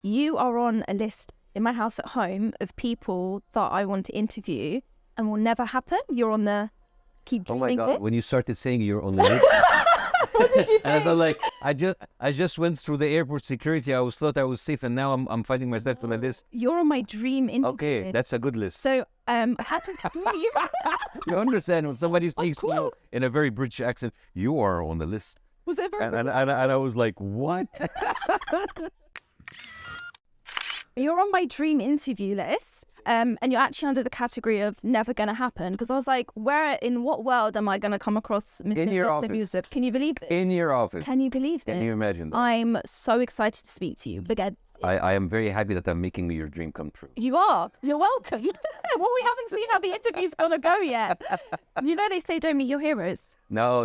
you are on a list in my house at home of people that I want to interview and will never happen. You're on the keep Oh dreaming my God! list. When you started saying you're on the list, What did you think? and I was like, I just went through the airport security. Thought I was safe, and now I'm finding myself on the list. You're on my dream interview Okay, list. that's a good list. So I had to screw you. You understand when somebody speaks to you course. in a very British accent, you are on the list, Was it very and I was like, what? You're on my dream interview list, and you're actually under the category of never gonna happen. Because I was like, in what world am I gonna come across Mr. your Bassem office. Youssef? Can you believe this? In your office. Can you believe this? Can you imagine that? I'm so excited to speak to you. Because I am very happy that I'm making your dream come true. you are. You're welcome. Well, we haven't seen how the interview's gonna go yet. You know they say don't meet your heroes. No.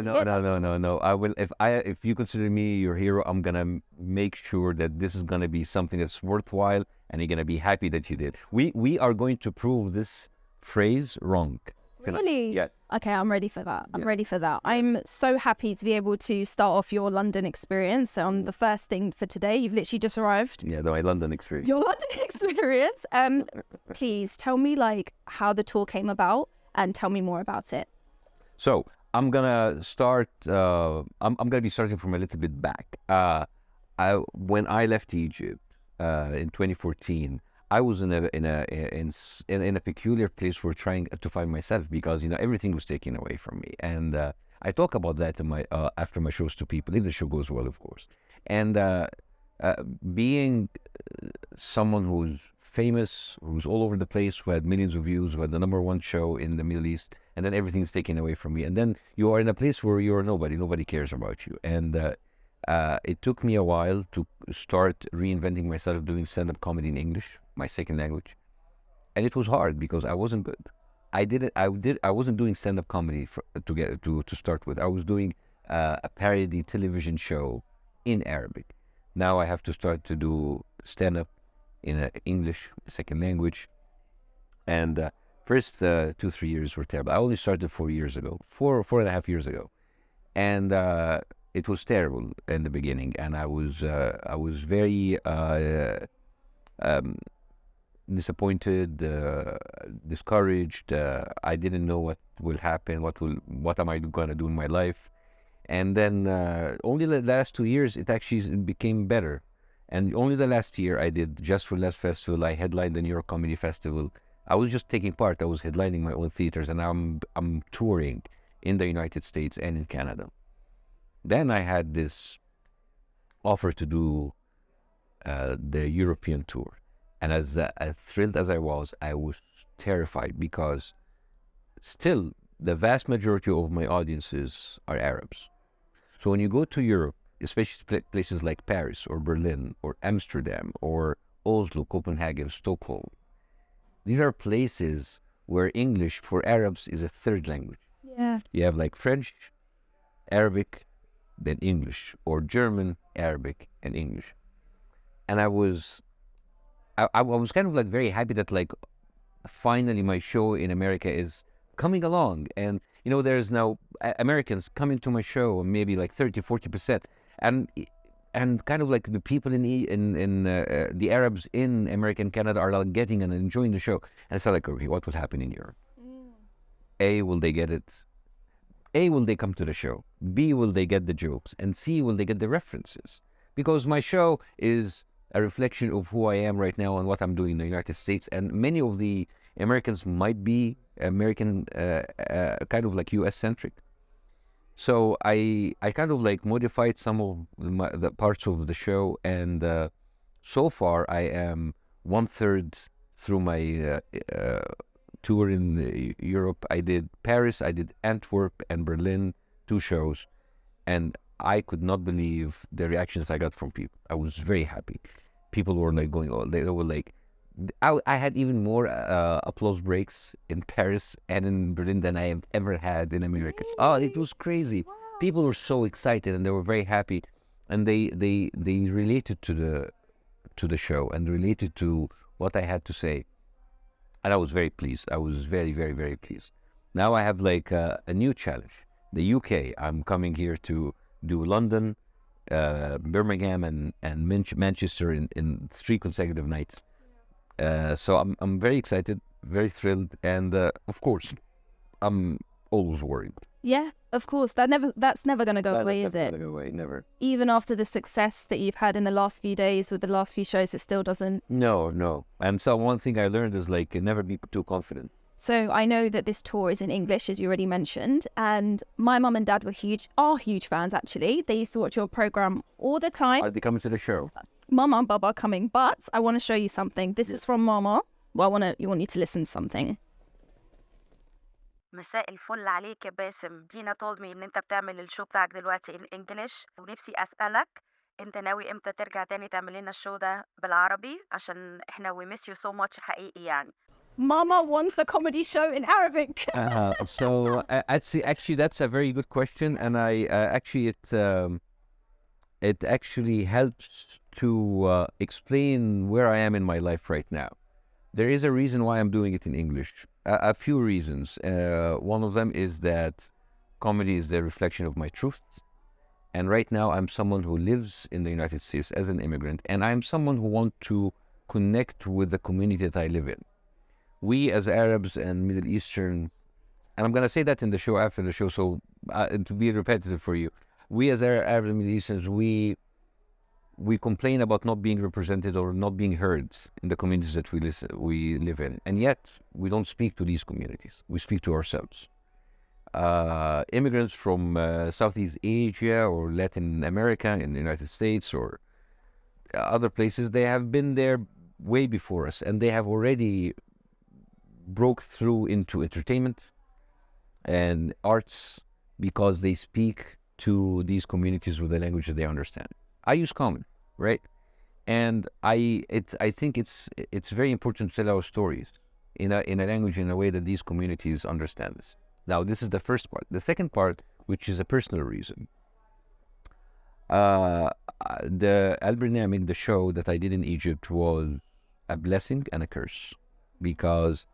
I will. If you consider me your hero, I'm gonna make sure that this is gonna be something that's worthwhile, and you're gonna be happy that you did. We are going to prove this phrase wrong. Really? Yes. Okay, I'm ready for that. I'm ready for that. I'm so happy to be able to start off your London experience. So the first thing for today, you've literally just arrived. Yeah, my London experience. Your London experience. Please tell me how the tour came about and tell me more about it. So I'm gonna start. I'm gonna be starting from a little bit back. When I left Egypt in 2014, I was in a peculiar place where trying to find myself, because everything was taken away from me, and I talk about that in my after my shows to people, if the show goes well, of course. And being someone who's famous, who's all over the place, who had millions of views, who had the #1 show in the Middle East, and then everything's taken away from me, and then you are in a place where you're nobody cares about you. And it took me a while to start reinventing myself, doing stand-up comedy in English, my second language, and it was hard because I wasn't good. I wasn't doing stand-up comedy to start with. I was doing a parody television show in Arabic. Now I have to start to do stand-up in English, second language, and first 2-3 years were terrible. I only started 4 years ago, 4.5 years ago, and it was terrible in the beginning, and I was very disappointed, discouraged. I didn't know what will happen, what am I going to do in my life. And then only the last 2 years it actually became better. And only the last year I did Just for Less Festival. I headlined the New York Comedy Festival. I was just taking part. I was headlining my own theaters, and now I'm touring in the United States and in Canada. Then I had this offer to do the European tour. And as thrilled as I was terrified, because still the vast majority of my audiences are Arabs. So when you go to Europe, especially places like Paris or Berlin or Amsterdam or Oslo, Copenhagen, Stockholm, these are places where English for Arabs is a third language. Yeah. You have like French, Arabic, then English, or German, Arabic, and English. And I was kind of like very happy that like finally my show in America is coming along, and there's now Americans coming to my show, maybe like 30-40%, and kind of like the people in the Arabs in America and Canada are like getting and enjoying the show. And it's like, okay, what will happen in Europe? A, will they get it? A, will they come to the show? B, will they get the jokes? And C, will they get the references? Because my show is a reflection of who I am right now and what I'm doing in the United States. And many of the Americans might be American, kind of like US-centric. So I kind of like modified some of the parts of the show, and so far I am 1/3 through my tour in Europe. I did Paris, I did Antwerp and Berlin, 2 shows, and I could not believe the reactions I got from people. I was very happy. People were like going, they were like, I had even more applause breaks in Paris and in Berlin than I have ever had in America. Really? Oh, it was crazy. Wow. People were so excited and they were very happy, and they related to the show and related to what I had to say, and I was very pleased. I was very, very, very pleased. Now I have like a new challenge. The UK. I'm coming here to do London, Birmingham and Manchester in 3 consecutive nights. So I'm very excited, very thrilled, and of course, I'm always worried. Yeah, of course. That's never going to go away, is it? Never go away, never. Even after the success that you've had in the last few days with the last few shows, it still doesn't. No. And so one thing I learned is like never be too confident. So I know that this tour is in English, as you already mentioned, and my mum and dad are huge fans, actually. They used to watch your program all the time. Are they coming to the show? Mama and Baba are coming, but I want to show you something. This is from Mama. Well, I want you to listen to something. مساء الفل عليك يا باسم. دينا told me ان انت بتعمل الشو بتاعك دلوقتي in English ونفسي اسألك انت ناوي امتى ترجع تاني تعمل لنا الشو ده بالعربي عشان احنا we miss you so much حقيقي يعني. Mama wants a comedy show in Arabic. So actually that's a very good question, and I actually it actually helps to explain where I am in my life right now. There is a reason why I'm doing it in English. A few reasons. One of them is that comedy is the reflection of my truth. And right now I'm someone who lives in the United States as an immigrant, and I'm someone who wants to connect with the community that I live in. We as Arabs and Middle Eastern, and I'm going to say that in the show after the show, so to be repetitive for you, we as Arabs and Middle Easterns, we complain about not being represented or not being heard in the communities that we live in. And yet, we don't speak to these communities. We speak to ourselves. Immigrants from Southeast Asia or Latin America in the United States or other places, they have been there way before us, and they have already broke through into entertainment and arts because they speak to these communities with the languages they understand. I use comedy, right? And I think it's very important to tell our stories in a language, in a way that these communities understand us. Now, this is the first part. The second part, which is a personal reason, the Al-Barnamij, the show that I did in Egypt, was a blessing and a curse, because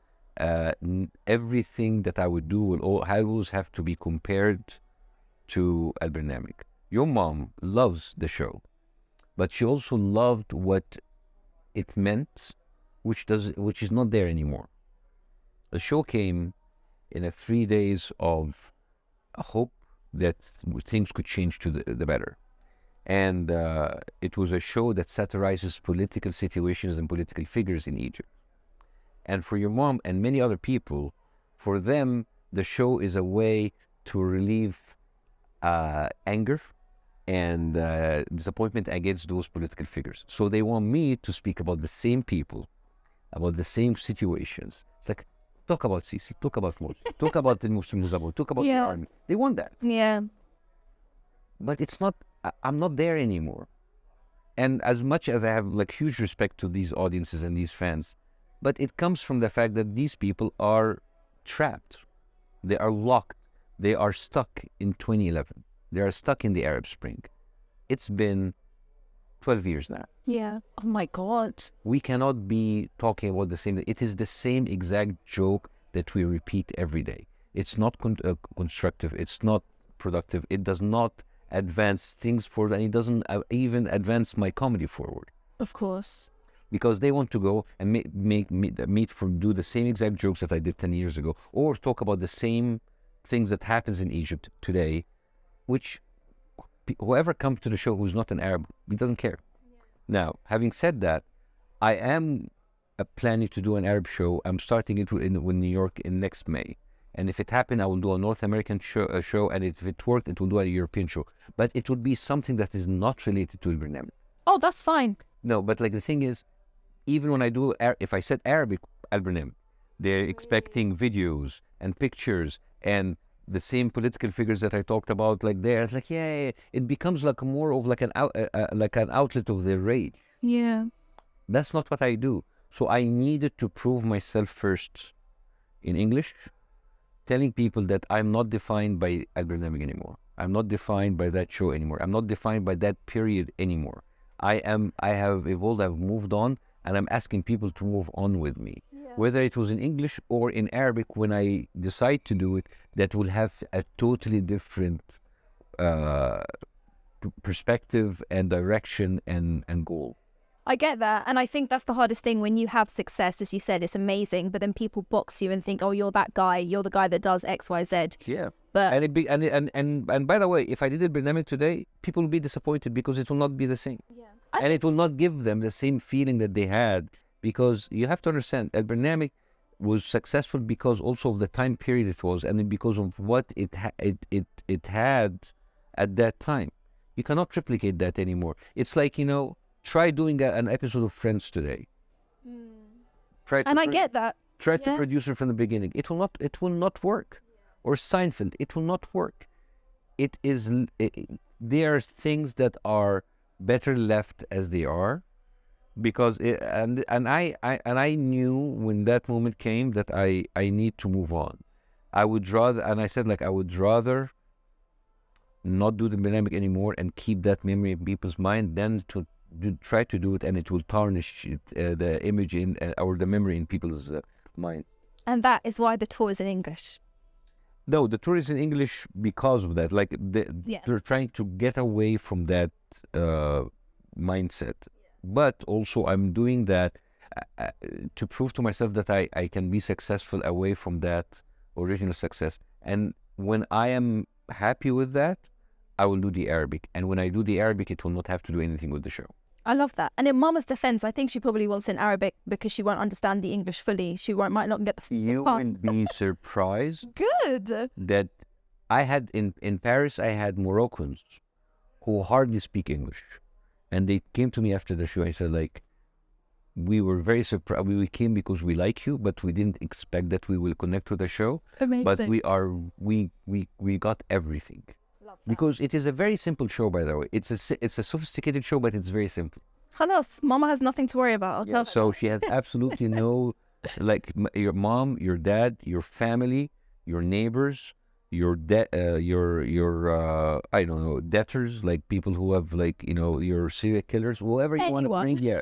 everything that I would do will always have to be compared to Al-Barnamij. Your mom loves the show, but she also loved what it meant, which is not there anymore. The show came in 3 days of hope that things could change to the better. And it was a show that satirizes political situations and political figures in Egypt. And for your mom and many other people, for them, the show is a way to relieve anger and disappointment against those political figures. So they want me to speak about the same people, about the same situations. It's like, talk about Sisi, talk about Morsi, talk about the Muslim Muzabur, talk about the army. They want that. Yeah. But it's not, I'm not there anymore. And as much as I have like huge respect to these audiences and these fans, but it comes from the fact that these people are trapped. They are locked. They are stuck in 2011. They are stuck in the Arab Spring. It's been 12 years now. Yeah. Oh my God. We cannot be talking about the same. It is the same exact joke that we repeat every day. It's not constructive. It's not productive. It does not advance things forward, and it doesn't even advance my comedy forward. Of course. Because they want to go and do the same exact jokes that I did 10 years ago, or talk about the same things that happens in Egypt today, which whoever comes to the show who's not an Arab, he doesn't care. Now, having said that, I am planning to do an Arab show. I'm starting it in New York in next May. And if it happened, I will do a North American show, and if it worked, it will do a European show. But it would be something that is not related to Al-Barnamij. Oh, that's fine. No, but like the thing is, even when I do, if I said Arabic Al-Barnamij, they're expecting videos and pictures and the same political figures that I talked about, like there. It's like, yeah, it becomes like more of like an outlet of their rage. Yeah. That's not what I do. So I needed to prove myself first in English, telling people that I'm not defined by Al-Barnamij anymore. I'm not defined by that show anymore. I'm not defined by that period anymore. I have evolved, I've moved on, and I'm asking people to move on with me. Yeah. Whether it was in English or in Arabic, when I decide to do it, that will have a totally different perspective and direction and goal. I get that. And I think that's the hardest thing when you have success. As you said, it's amazing. But then people box you and think, oh, you're that guy. You're the guy that does X, Y, Z. Yeah. But And by the way, if I did a Barnamij today, people will be disappointed because it will not be the same. yeah. And it will not give them the same feeling that they had, because you have to understand, Al Barnamij was successful because also of the time period it was, and because of what it had at that time. You cannot replicate that anymore. It's like, try doing an episode of Friends today. I get that. Try to produce it from the beginning. It will not work. Or Seinfeld, it will not work. There are things that are better left as they are, because I knew when that moment came that I need to move on. I would rather not do the Barnamij anymore and keep that memory in people's mind than to try to do it, and it will tarnish the image or the memory in people's mind. And that is why the tour is in English. No, the tour is in English because of that. Like they're trying to get away from that mindset. But also I'm doing that to prove to myself that I can be successful away from that original success. And when I am happy with that, I will do the Arabic. And when I do the Arabic, it will not have to do anything with the show. I love that. And in Mama's defense, I think she probably wants in Arabic because she won't understand the English fully. She might not get the You will be surprised Good. that I had in Paris, I had Moroccans who hardly speak English. And they came to me after the show and said, like, we were very surprised. We came because we like you, but we didn't expect that we will connect with the show. Amazing. But we got everything. Because it is a very simple show, by the way. It's a sophisticated show, but it's very simple. Khalas, Mama has nothing to worry about. I'll tell her. So she has absolutely no, like, your mom, your dad, your family, your neighbors, your I don't know, debtors, like people who have, like, your serial killers, whoever you want to bring. Yeah.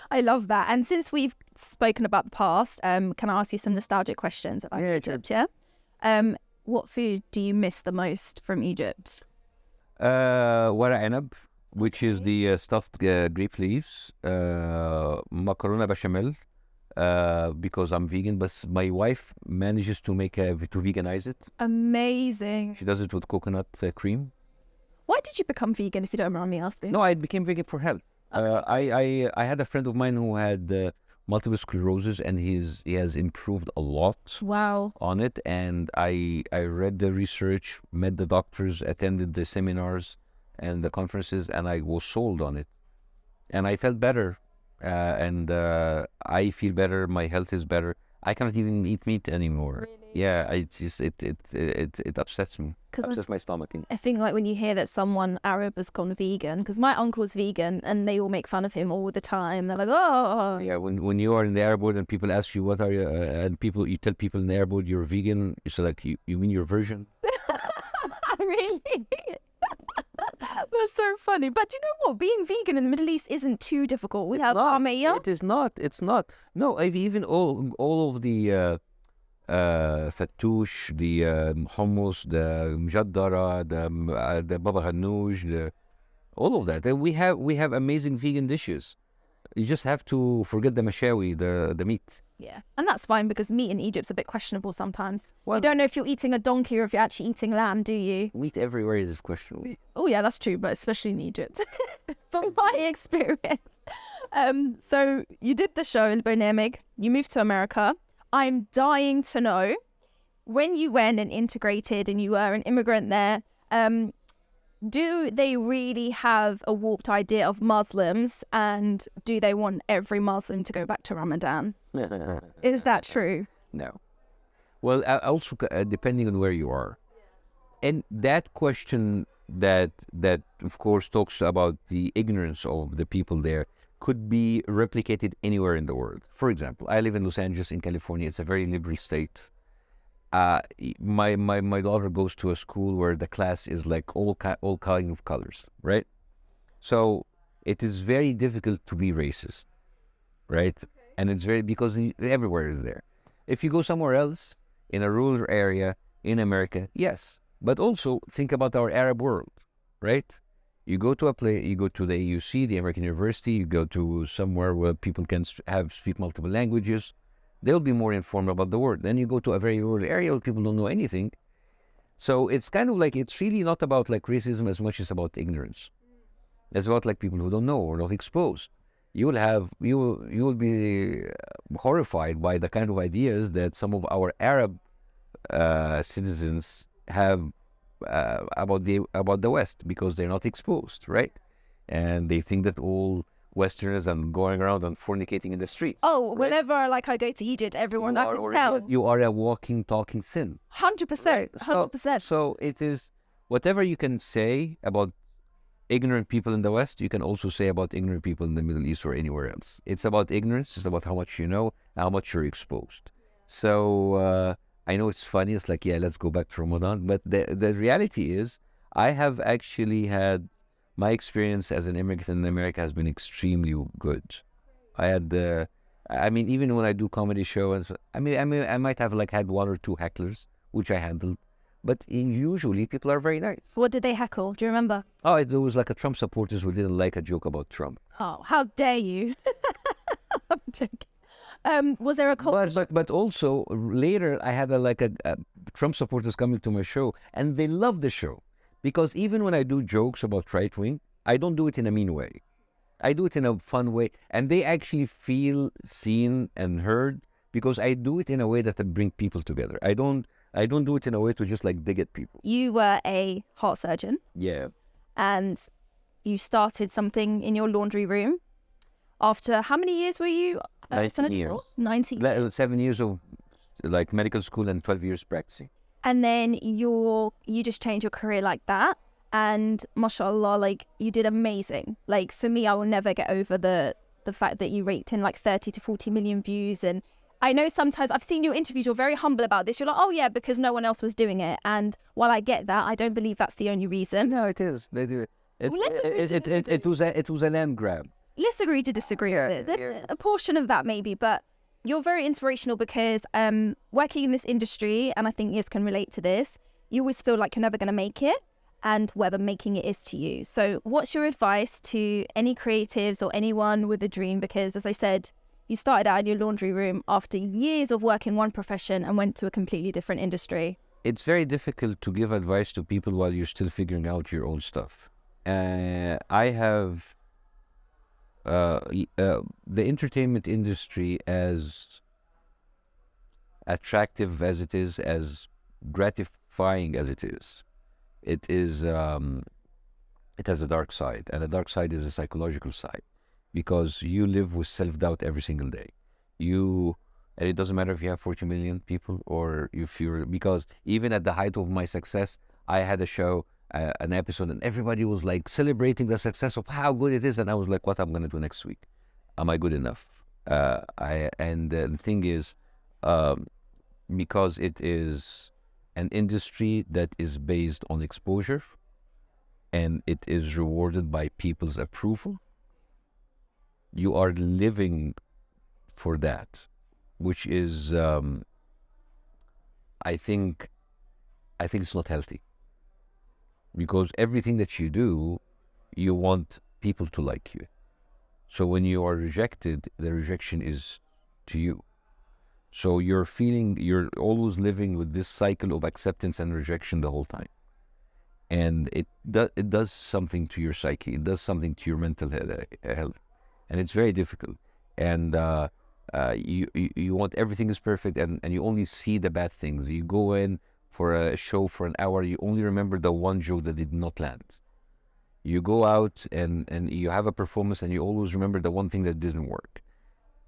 I love that. And since we've spoken about the past, can I ask you some nostalgic questions about Egypt? Yeah. What food do you miss the most from Egypt? Wara anab, which is the stuffed grape leaves. Macarona bechamel, because I'm vegan, but my wife manages to to veganize it. Amazing. She does it with coconut cream. Why did you become vegan, if you don't mind me asking? No, I became vegan for health. I had a friend of mine who had multiple sclerosis, and he has improved a lot. Wow. On it, and I read the research, met the doctors, attended the seminars and the conferences, and I was sold on it, and I felt better, and I feel better. My health is better. I cannot even eat meat anymore. Really? Yeah, it's just it upsets me. Upsets my stomach. I think, like, when you hear that someone Arab has gone vegan, because my uncle's vegan and they all make fun of him all the time. They're like, oh. Yeah, when you are in the airport and people ask you what are you, and you tell people in the airport you're vegan, it's like, you mean your version? Really? That's so funny. But you know what? Being vegan in the Middle East isn't too difficult. We have paella. It is not. It's not. No, I've even all of the fattoush, the hummus, the mjaddara, the baba ghanoush, all of that. And we have amazing vegan dishes. You just have to forget the mashawi, the meat. Yeah, and that's fine, because meat in Egypt's a bit questionable sometimes. Well, you don't know if you're eating a donkey or if you're actually eating lamb, do you? Meat everywhere is questionable. Oh yeah, that's true, but especially in Egypt, from my experience. So you did the show in Barnamij, you moved to America. I'm dying to know, when you went and integrated and you were an immigrant there, do they really have a warped idea of Muslims, and do they want every Muslim to go back to Ramadan? Is that true? No. Well, also depending on where you are. And that question that of course talks about the ignorance of the people there could be replicated anywhere in the world. For example, I live in Los Angeles in California. It's a very liberal state. My daughter goes to a school where the class is like all kind of colors, right? So it is very difficult to be racist, right? Okay. And it's because everywhere is there. If you go somewhere else, in a rural area in America, yes. But also think about our Arab world. right? You go to a place, you go to the AUC, the American University, you go to somewhere where people can speak multiple languages, they'll be more informed about the world. Then you go to a very rural area where people don't know anything. So it's kind of like, it's really not about like racism as much as about ignorance. It's about like people who don't know or not exposed. You will be horrified by the kind of ideas that some of our Arab citizens have about the West, because they're not exposed, right? And they think that all Westerners are going around and fornicating in the streets. Oh, right? whenever like I go to Egypt, everyone I can tell. You are a walking, talking sin. 100%, 100%. So it is whatever you can say about ignorant people in the West, you can also say about ignorant people in the Middle East or anywhere else. It's about ignorance. It's about how much you know, how much you're exposed. So I know it's funny. It's like, yeah, let's go back to Ramadan. But the reality is, I have actually had, my experience as an immigrant in America has been extremely good. I had even when I do comedy shows, I might have like had one or two hecklers, which I handled. But usually people are very nice. What did they heckle? Do you remember? Oh, there was like a Trump supporters who didn't like a joke about Trump. Oh, how dare you? I'm joking. Was there a culture? But also later I had a Trump supporters coming to my show, and they loved the show, because even when I do jokes about right wing, I don't do it in a mean way. I do it in a fun way, and they actually feel seen and heard, because I do it in a way that I bring people together. I don't do it in a way to just like dig at people. You were a heart surgeon. Yeah. And you started something in your laundry room. After how many years were you? 19 years. 19 years. 7 years of like medical school and 12 years practicing. And then you just changed your career like that. And mashallah, like you did amazing. Like for me, I will never get over the fact that you raked in like 30 to 40 million views. And I know sometimes I've seen your interviews, you're very humble about this. You're like, oh yeah, because no one else was doing it. And while I get that, I don't believe that's the only reason. No, it is. They do it. It was a land grab. Let's agree to disagree. There's a portion of that maybe, but you're very inspirational because working in this industry, and I think Yes can relate to this, you always feel like you're never going to make it, and whether making it is to you. So what's your advice to any creatives or anyone with a dream? Because as I said, you started out in your laundry room after years of work in one profession and went to a completely different industry. It's very difficult to give advice to people while you're still figuring out your own stuff. I have the entertainment industry, as attractive as it is, as gratifying as it is, it has a dark side, and the dark side is a psychological side, because you live with self-doubt every single day. And it doesn't matter if you have 40 million people or if because even at the height of my success, I had a show, an episode, and everybody was like celebrating the success of how good it is, and I was like, what I'm gonna do next week? Am I good enough? The thing is, because it is an industry that is based on exposure, and it is rewarded by people's approval, you are living for that, which is, I think it's not healthy. Because everything that you do, you want people to like you. So when you are rejected, the rejection is to you. So you're always living with this cycle of acceptance and rejection the whole time. And it does something to your psyche. It does something to your mental health. And it's very difficult. And you want everything is perfect, and you only see the bad things. You go in for a show for an hour, you only remember the one joke that did not land. You go out and you have a performance, and you always remember the one thing that didn't work.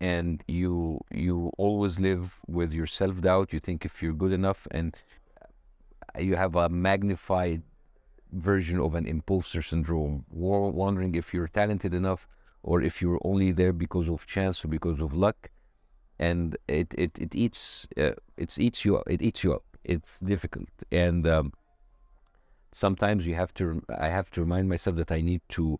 And you always live with your self-doubt. You think if you're good enough, and you have a magnified version of an imposter syndrome, wondering if you're talented enough or if you're only there because of chance or because of luck. And it eats you up. It's difficult, and sometimes I have to remind myself that I need to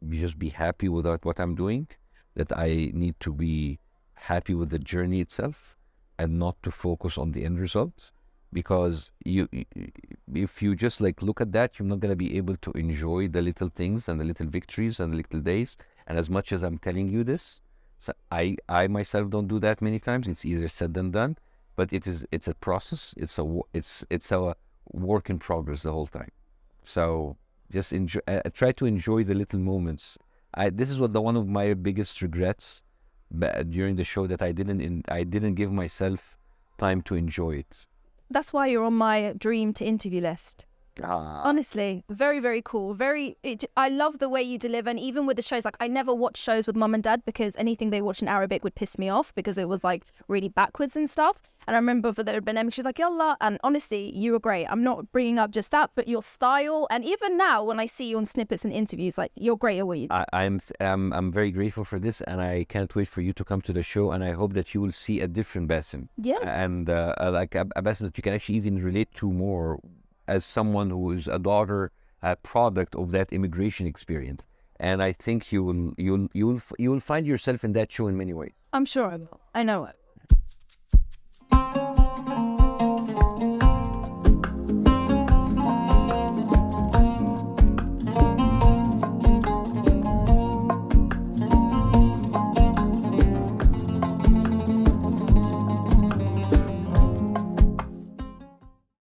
just be happy with what I'm doing, that I need to be happy with the journey itself, and not to focus on the end results. because if you just like look at that, you're not gonna be able to enjoy the little things and the little victories and the little days. And as much as I'm telling you this, so I myself don't do that many times. It's easier said than done, but it's a process. It's a work in progress the whole time. So just enjoy. Try to enjoy the little moments. This is one of my biggest regrets during the show, that I didn't give myself time to enjoy it. That's why you're on my dream to interview list. Honestly, very, very cool. I love the way you deliver. And even with the shows, like I never watch shows with mum and dad because anything they watch in Arabic would piss me off because it was like really backwards and stuff. And I remember for the Barnamij, she was like, Yallah. And honestly, you were great. I'm not bringing up just that, but your style. And even now, when I see you on snippets and interviews, like you're great at what you do. I'm very grateful for this, and I can't wait for you to come to the show. And I hope that you will see a different Bassem. Yes. And like a Bassem that you can actually even relate to more, as someone who is a daughter, a product of that immigration experience. And I think you'll find yourself in that show in many ways. I'm sure I will. I know it.